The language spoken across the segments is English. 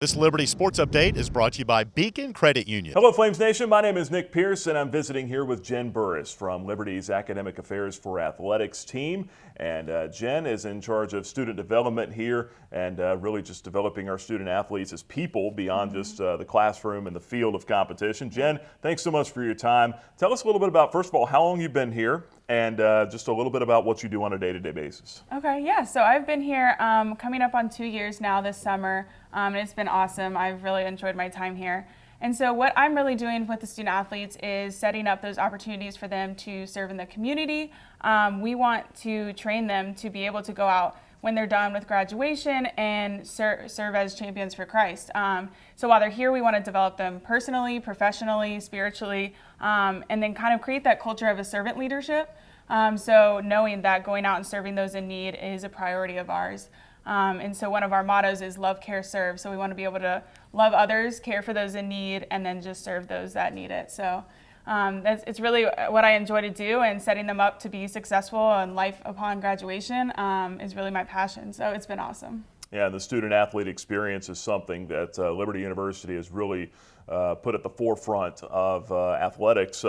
This Liberty Sports Update is brought to you by Beacon Credit Union. Hello, Flames Nation. My name is Nick Pierce, and I'm visiting here with Jen Burris from Liberty's Academic Affairs for Athletics team. And Jen is in charge of student development here and really just developing our student athletes as people beyond just the classroom and the field of competition. Jen, thanks so much for your time. Tell us a little bit about, first of all, how long you've been here and just a little bit about what you do on a day-to-day basis. Okay, yeah, so I've been here coming up on 2 years now this summer, and it's been awesome. I've really enjoyed my time here. And so what I'm really doing with the student athletes is setting up those opportunities for them to serve in the community. We want to train them to be able to go out when they're done with graduation and serve as champions for Christ. So while they're here, we want to develop them personally, professionally, spiritually, and then kind of create that culture of a servant leadership. So knowing that going out and serving those in need is a priority of ours. And so one of our mottos is love, care, serve. So we want to be able to love others, care for those in need, and then just serve those that need it. So it's really what I enjoy to do, and setting them up to be successful in life upon graduation is really my passion. So it's been awesome. Yeah, the student athlete experience is something that Liberty University has really put at the forefront of athletics.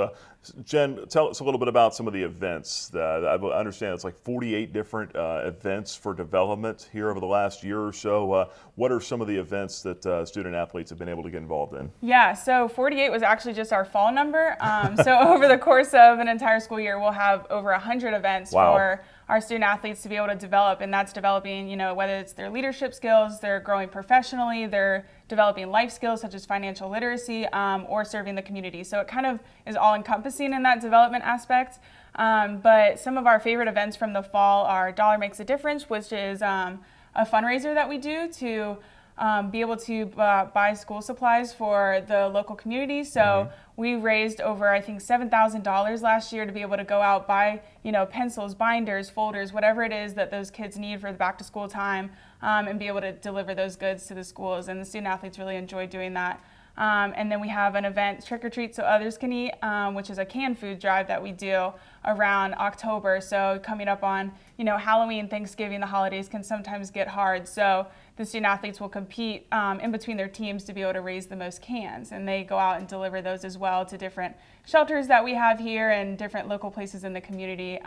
Jen, tell us a little bit about some of the events. I understand it's like 48 different events for development here over the last year or so. What are some of the events that student athletes have been able to get involved in? Yeah, so 48 was actually just our fall number. So over the course of an entire school year, we'll have over 100 events for our student athletes to be able to develop, and that's developing, whether it's their leadership skills, they're growing professionally, they're developing life skills such as financial literacy, or serving the community. So it kind of is all encompassing in that development aspect. But some of our favorite events from the fall are Dollar Makes a Difference, which is a fundraiser that we do to be able to buy school supplies for the local community. So we raised over, I think, $7,000 last year to be able to go out, buy, pencils, binders, folders, whatever it is that those kids need for the back to school time, and be able to deliver those goods to the schools. And the student athletes really enjoy doing that. And then we have an event, Trick or Treat So Others Can Eat, which is a canned food drive that we do around October. So coming up on, Halloween, Thanksgiving, the holidays can sometimes get hard. So the student athletes will compete in between their teams to be able to raise the most cans. And they go out and deliver those as well to different shelters that we have here and different local places in the community.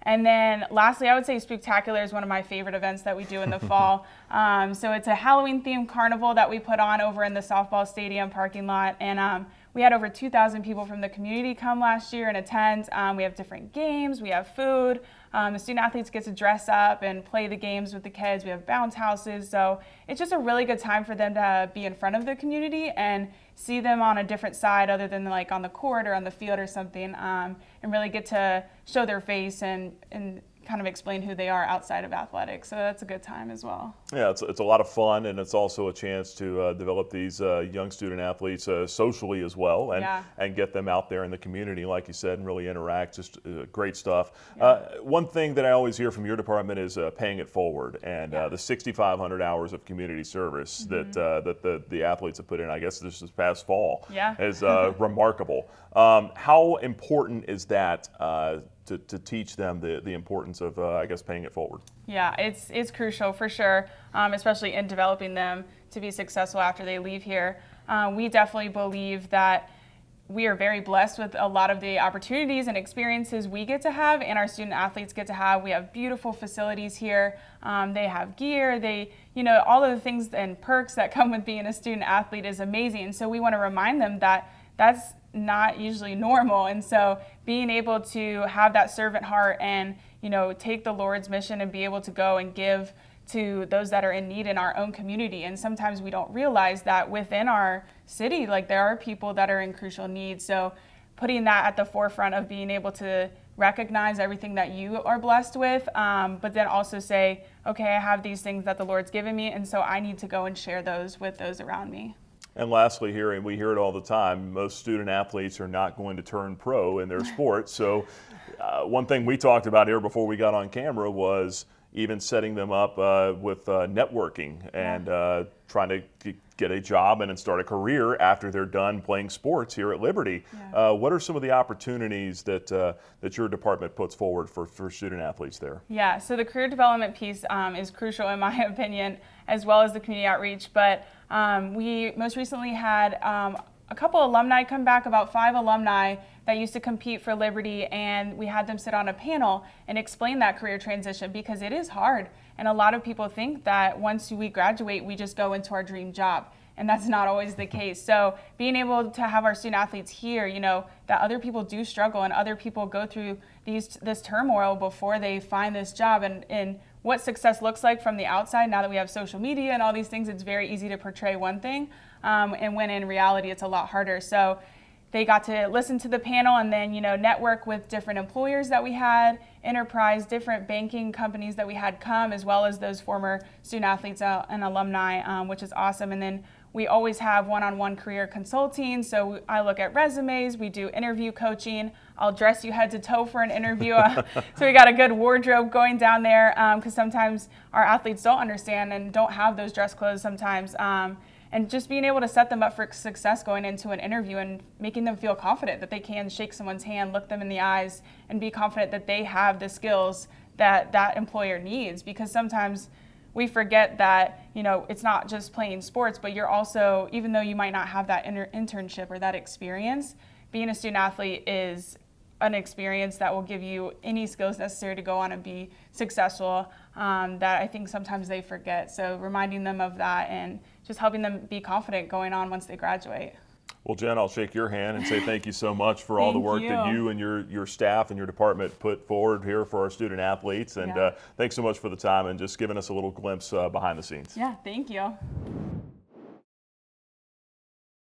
And then lastly, I would say Spooktacular is one of my favorite events that we do in the fall. So it's a Halloween-themed carnival that we put on over in the softball stadium parking lot. And we had over 2,000 people from the community come last year and attend. We have different games, we have food. The student athletes get to dress up and play the games with the kids. We have bounce houses. So it's just a really good time for them to be in front of the community and see them on a different side other than like on the court or on the field or something, and really get to show their face and kind of explain who they are outside of athletics. So that's a good time as well. Yeah, it's a lot of fun, and it's also a chance to develop these young student athletes socially as well, and get them out there in the community, like you said, and really interact. Just great stuff. One thing that I always hear from your department is paying it forward, and the 6,500 hours of community service that the athletes have put in, I guess this past fall, is remarkable. How important is that to teach them the importance of, paying it forward? Yeah, it's crucial for sure, especially in developing them to be successful after they leave here. We definitely believe that we are very blessed with a lot of the opportunities and experiences we get to have and our student athletes get to have. We have beautiful facilities here. They have gear. All of the things and perks that come with being a student athlete is amazing. And so we want to remind them that that's not usually normal. And so being able to have that servant heart and, take the Lord's mission and be able to go and give to those that are in need in our own community. And sometimes we don't realize that within our city, there are people that are in crucial need. So putting that at the forefront of being able to recognize everything that you are blessed with, but then also say, okay, I have these things that the Lord's given me, and so I need to go and share those with those around me. And lastly here, and we hear it all the time, most student athletes are not going to turn pro in their sport. So one thing we talked about here before we got on camera was even setting them up with networking and trying to get a job and then start a career after they're done playing sports here at Liberty. What are some of the opportunities that your department puts forward for student athletes there? Yeah, so the career development piece is crucial in my opinion, as well as the community outreach. But We most recently had a couple alumni come back, about 5 alumni that used to compete for Liberty, and we had them sit on a panel and explain that career transition, because it is hard. And a lot of people think that once we graduate, we just go into our dream job. And that's not always the case. So being able to have our student athletes hear, that other people do struggle and other people go through this turmoil before they find this job, and what success looks like from the outside. Now that we have social media and all these things, it's very easy to portray one thing, and when in reality it's a lot harder. So they got to listen to the panel and then, network with different employers that we had, enterprise, different banking companies that we had come, as well as those former student athletes and alumni, which is awesome. And then we always have one-on-one career consulting. So I look at resumes, we do interview coaching. I'll dress you head to toe for an interview. So we got a good wardrobe going down there, because sometimes our athletes don't understand and don't have those dress clothes sometimes. And just being able to set them up for success going into an interview and making them feel confident that they can shake someone's hand, look them in the eyes, and be confident that they have the skills that that employer needs. Because sometimes we forget that, it's not just playing sports, but you're also, even though you might not have that internship or that experience, being a student athlete is an experience that will give you any skills necessary to go on and be successful, that I think sometimes they forget. So reminding them of that and just helping them be confident going on once they graduate. Well, Jen, I'll shake your hand and say thank you so much for all the work that you and your staff and your department put forward here for our student athletes. And thanks so much for the time and just giving us a little glimpse behind the scenes. Yeah, thank you.